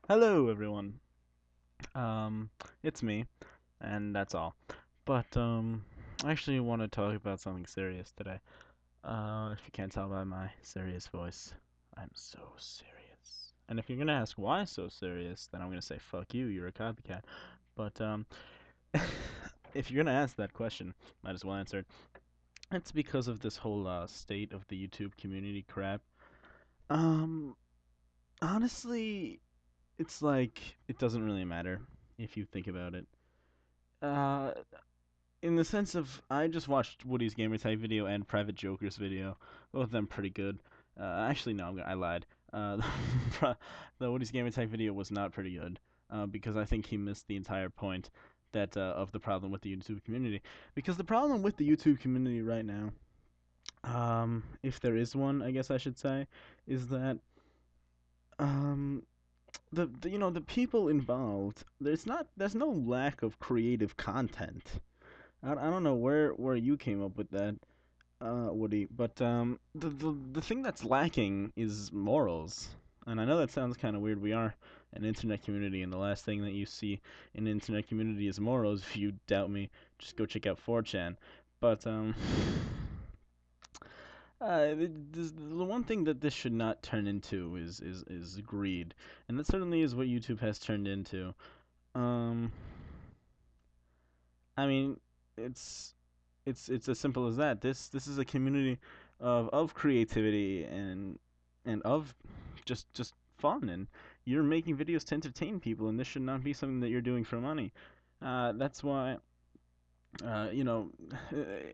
Hello, everyone. Um, it's me, and that's all. But I actually want to talk about something serious today. If you can't tell by my serious voice, I'm so serious. And if you're gonna ask why so serious, then I'm gonna say fuck you, you're a copycat. But if you're gonna ask that question, might as well answer it. It's because of this whole state of the YouTube community crap. Um, Honestly, it's like it doesn't really matter if you think about it. Uh, in the sense of, I just watched Woody's Gamertag video and Private Joker's video. Both of them pretty good. Actually, no, I lied. The Woody's Gamertag video was not pretty good because I think he missed the entire point that of the problem with the YouTube community. Because the problem with the YouTube community right now, if there is one, I guess I should say, is that um, the people involved. There's no lack of creative content. I don't know where you came up with that, Woody, but the thing that's lacking is morals. And I know that sounds kind of weird. We are an internet community, and the last thing that you see in an internet community is morals. If you doubt me, just go check out 4chan. But the one thing that this should not turn into is greed, and that certainly is what YouTube has turned into. Um, I mean, it's it's as simple as that. This is a community of creativity and of just fun, and you're making videos to entertain people, and this should not be something that you're doing for money. That's why you know,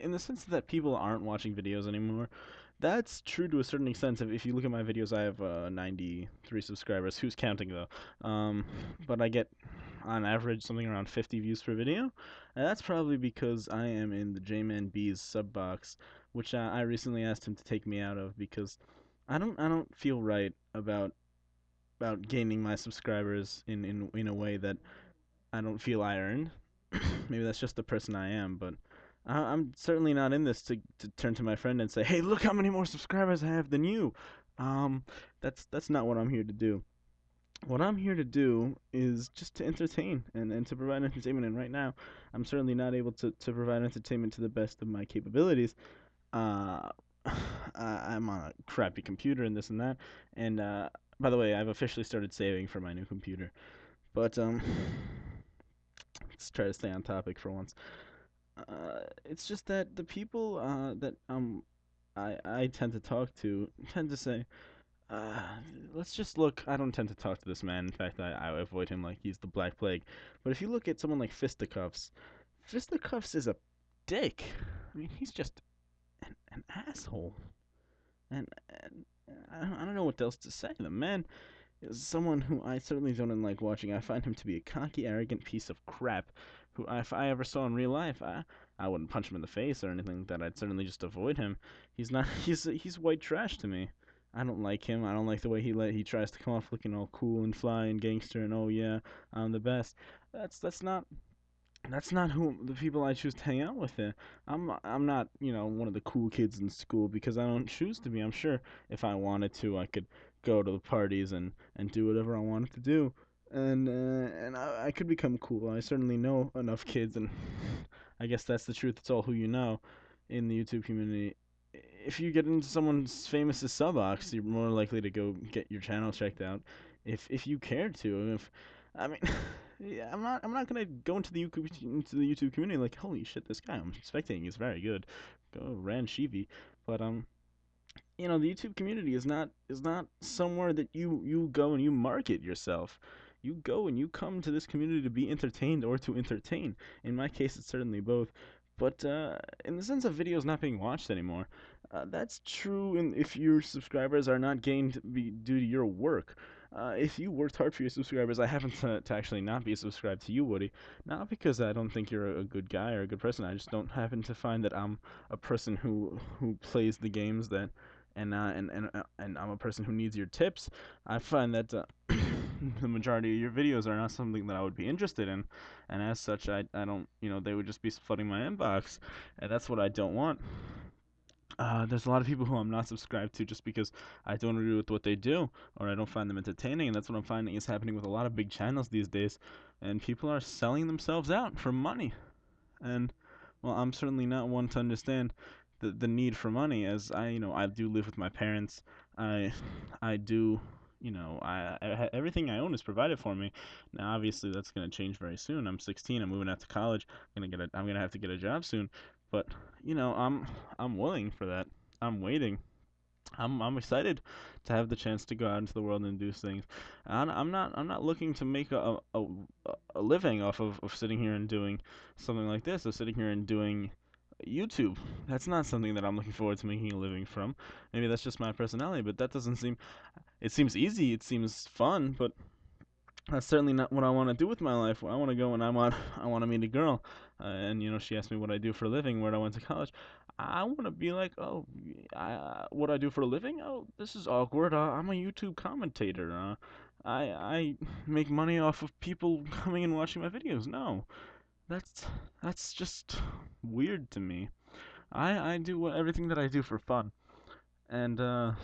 in the sense that people aren't watching videos anymore, that's true to a certain extent. If you look at my videos, I have 93 subscribers. Who's counting though? But I get on average something around 50 views per video, and that's probably because I am in the J-Man B's sub box, which I recently asked him to take me out of because I don't feel right about gaining my subscribers in a way that I don't feel I earned. Maybe that's just the person I am, but I'm certainly not in this to turn to my friend and say, "Hey, look how many more subscribers I have than you." Um, that's not what I'm here to do. What I'm here to do is just to entertain and to provide entertainment. And right now, I'm certainly not able to provide entertainment to the best of my capabilities. Uh, I'm on a crappy computer and this and that. And by the way, I've officially started saving for my new computer. But let's try to stay on topic for once. It's just that the people that I tend to talk to tend to say, uh, let's just look. I don't tend to talk to this man. In fact, I avoid him like he's the Black Plague. But if you look at someone like Fisticuffs, Fisticuffs is a dick. I mean, he's just an asshole. And I don't know what else to say. The man is someone who I certainly don't like watching. I find him to be a cocky, arrogant piece of crap. Who, if I ever saw in real life, I wouldn't punch him in the face or anything like that. I'd certainly just avoid him. He's not. He's white trash to me. I don't like him. I don't like the way he tries to come off looking all cool and fly and gangster and oh yeah, I'm the best. That's not who the people I choose to hang out with. I'm not one of the cool kids in school because I don't choose to be. I'm sure if I wanted to, I could go to the parties and do whatever I wanted to do, and I could become cool. I certainly know enough kids, and I guess that's the truth. It's all who you know in the YouTube community. If you get into someone's famous as Subbox, you're more likely to go get your channel checked out. If you care to. If I mean, yeah, I'm not gonna go into the YouTube community like, holy shit, this guy I'm spectating is very good. Go Ran Shivi, but the YouTube community is not somewhere that you go and you market yourself. You go and you come to this community to be entertained or to entertain. In my case, it's certainly both. But in the sense of videos not being watched anymore, that's true. If your subscribers are not gained due to your work, if you worked hard for your subscribers, I happen to actually not be subscribed to you, Woody. Not because I don't think you're a good guy or a good person. I just don't happen to find that I'm a person who plays the games that and I'm a person who needs your tips. I find that the majority of your videos are not something that I would be interested in, and as such, I don't they would just be flooding my inbox, and that's what I don't want. There's a lot of people who I'm not subscribed to just because I don't agree with what they do or I don't find them entertaining, and that's what I'm finding is happening with a lot of big channels these days. And people are selling themselves out for money. And well, I'm certainly not one to understand the need for money, as I do live with my parents. I I do everything I own is provided for me. Now, obviously, that's gonna change very soon. I'm 16. I'm moving out to college. I'm gonna have to get a job soon. But I'm willing for that. I'm waiting. I'm excited to have the chance to go out into the world and do things. I'm not looking to make a living off of sitting here and doing something like this, or sitting here and doing YouTube. That's not something that I'm looking forward to making a living from. Maybe that's just my personality, but that doesn't seem. It seems easy. It seems fun, but that's certainly not what I want to do with my life. Where I want to go and I want to meet a girl, and she asked me what I do for a living, where I went to college. I want to be like, oh, what I do for a living? Oh, this is awkward. I'm a YouTube commentator. I make money off of people coming and watching my videos. No, that's that's just weird to me. I do everything that I do for fun, and I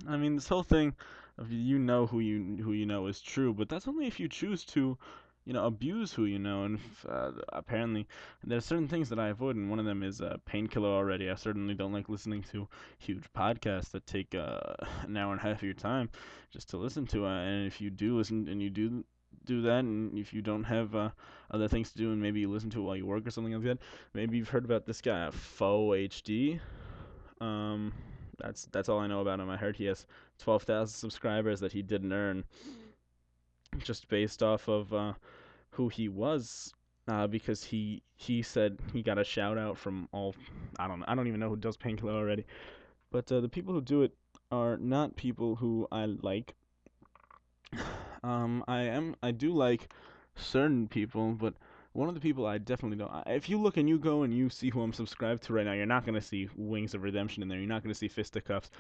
mean, this whole thing of who you know is true, but that's only if you choose to, abuse who you know. And apparently, there's certain things that I avoid, and one of them is painkiller already. I certainly don't like listening to huge podcasts that take an hour and a half of your time just to listen to. And if you do listen and you do that, and if you don't have other things to do, and maybe you listen to it while you work or something like that, maybe you've heard about this guy, Faux HD. Um, that's all I know about him. I heard he has 12,000 subscribers that he didn't earn just based off of who he was. Because he said he got a shout out from all. I don't even know who does Painkiller already, but the people who do it are not people who I like. I do like certain people, but one of the people I definitely don't. If you look and you go and you see who I'm subscribed to right now, you're not gonna see Wings of Redemption in there. You're not gonna see Fisticuffs,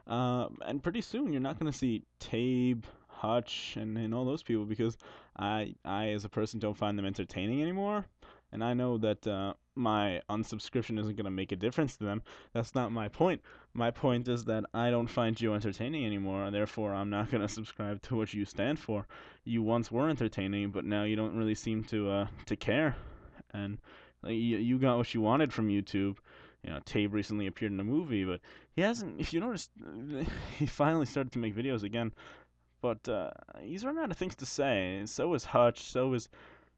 and pretty soon you're not gonna see Tabe, Hutch, and all those people because I as a person don't find them entertaining anymore, and I know that my unsubscription isn't gonna make a difference to them. That's not my point. My point is that I don't find you entertaining anymore, and therefore I'm not gonna subscribe to what you stand for. You once were entertaining, but now you don't really seem to care. And like, you got what you wanted from YouTube. Tabe recently appeared in a movie, but he hasn't. If you noticed, he finally started to make videos again. But he's run out of things to say. So is Hutch. So is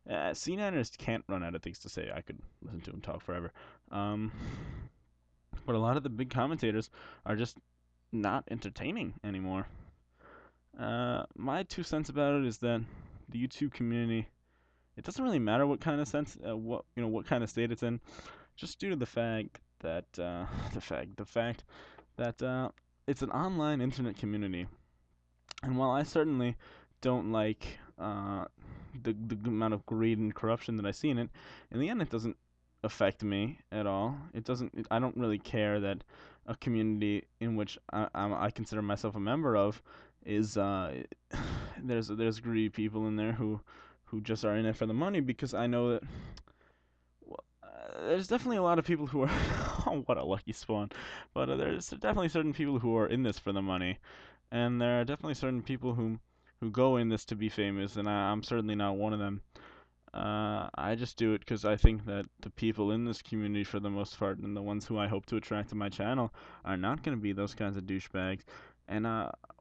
C9ers can't run out of things to say. I could listen to him talk forever. Um, but a lot of the big commentators are just not entertaining anymore. My 2 cents about it is that the YouTube community, it doesn't really matter what kind of what kind of state it's in, just due to the fact that the fact that it's an online internet community. And while I certainly don't like the amount of greed and corruption that I see in the end it doesn't affect me at all. I don't really care that a community in which I consider myself a member of is there's greedy people in there who just are in it for the money because I know that there's definitely a lot of people who are oh, what a lucky spawn, but there's definitely certain people who are in this for the money, and there are definitely certain people who go in this to be famous, and I'm certainly not one of them. I just do it because I think that the people in this community, for the most part, and the ones who I hope to attract to my channel, are not going to be those kinds of douchebags. And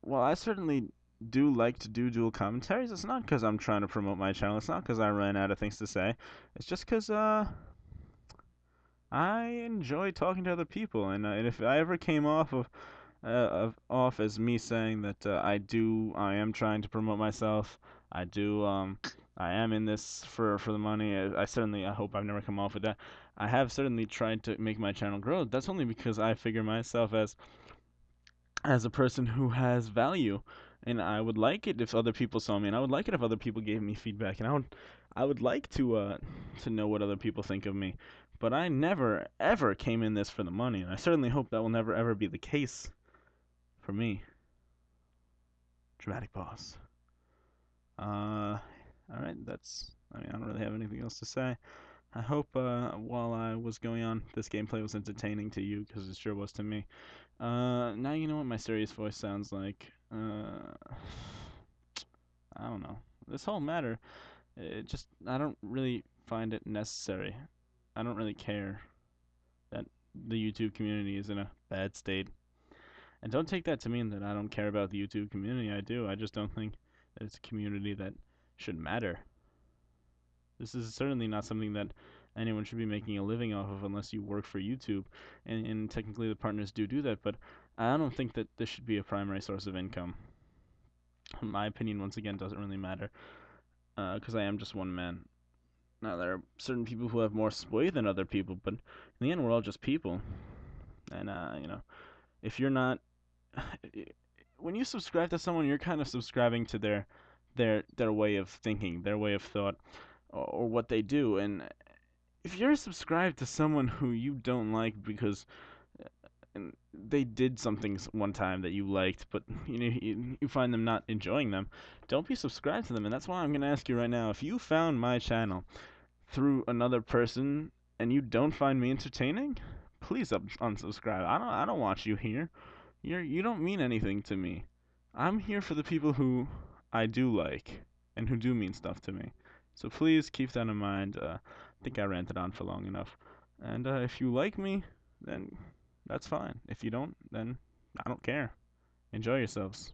well, I certainly do like to do dual commentaries. It's not because I'm trying to promote my channel. It's not because I ran out of things to say. It's just because I enjoy talking to other people, and if I ever came off as me saying that I am trying to promote myself. I do I am in this for the money. I hope I've never come off with that. I have certainly tried to make my channel grow. That's only because I figure myself as a person who has value, and I would like it if other people saw me, and I would like it if other people gave me feedback, and I would like to know what other people think of me. But I never ever came in this for the money, and I certainly hope that will never ever be the case for me. Dramatic pause. All right, I mean, I don't really have anything else to say. I hope while I was going on, this gameplay was entertaining to you, because it sure was to me. Now you know what my serious voice sounds like. I don't know. This whole matter, I don't really find it necessary. I don't really care that the YouTube community is in a bad state. And don't take that to mean that I don't care about the YouTube community. I do. I just don't think that it's a community that should matter. This is certainly not something that anyone should be making a living off of unless you work for YouTube. And technically, the partners do that, but I don't think that this should be a primary source of income. My opinion, once again, doesn't really matter because I am just one man. Now, there are certain people who have more sway than other people, but in the end, we're all just people. And, if you're not when you subscribe to someone, you're kind of subscribing to their way of thinking, their way of thought, or what they do. And if you're subscribed to someone who you don't like because they did something one time that you liked, but you find them not enjoying them, don't be subscribed to them. And that's why I'm gonna ask you right now: if you found my channel through another person and you don't find me entertaining, please unsubscribe. I don't want you here. You don't mean anything to me. I'm here for the people who I do like and who do mean stuff to me. So please keep that in mind. I think I ranted on for long enough. And if you like me, then that's fine. If you don't, then I don't care. Enjoy yourselves.